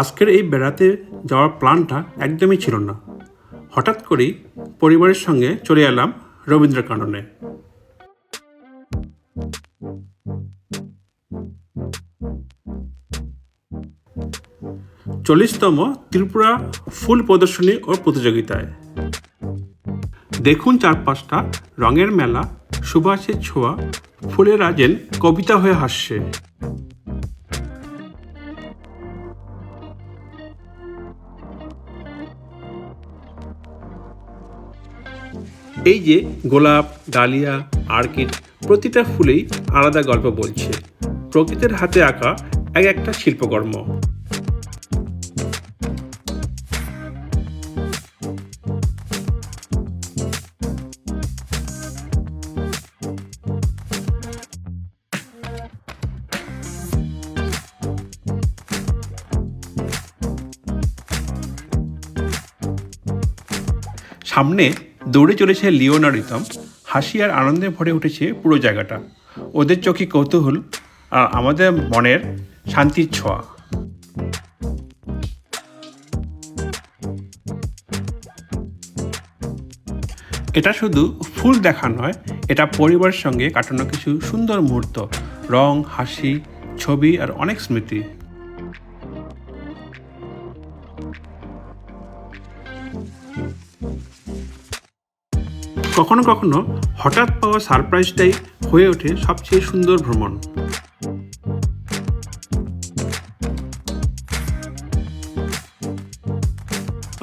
আজকের এই বেড়াতে যাওয়ার প্ল্যানটা একদমই ছিল না। হঠাৎ করেই পরিবারের সঙ্গে চলে এলাম রবীন্দ্রকাননে। চল্লিশতম ত্রিপুরা ফুল প্রদর্শনী ও প্রতিযোগিতায় দেখুন চারপাশটা রঙের মেলা, সুবাসের ছোঁয়া, ফুলেরা যেন কবিতা হয়ে হাসছে। এই যে গোলাপ, ডালিয়া, অর্কিড, প্রতিটা ফুলেই আলাদা গল্প বলছে। প্রকৃতির হাতে আঁকা এক একটা শিল্পকর্ম। সামনে দৌড়ে চলেছে লিওন আর রিতম। হাসি আর আনন্দে ভরে উঠেছে পুরো জায়গাটা। ওদের চোখে কৌতূহল আর আমাদের মনের শান্তির ছোঁয়া। এটা শুধু ফুল দেখা নয়, এটা পরিবারের সঙ্গে কাটানো কিছু সুন্দর মুহূর্ত, রং, হাসি, ছবি আর অনেক স্মৃতি। কখনো কখনো হঠাৎ পাওয়া সারপ্রাইজটাই হয়ে ওঠে সবচেয়ে সুন্দর ভ্রমণ।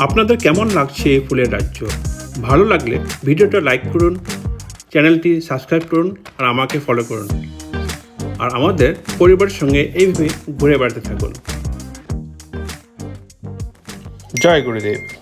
আপনাদের কেমন লাগছে এই ফুলের রাজ্য? ভালো লাগলে ভিডিওটা লাইক করুন, চ্যানেলটি সাবস্ক্রাইব করুন আর আমাকে ফলো করুন। আর আমাদের পরিবারের সঙ্গে এইভাবে ঘুরে বেড়াতে থাকুন। জয় গুরুদেব।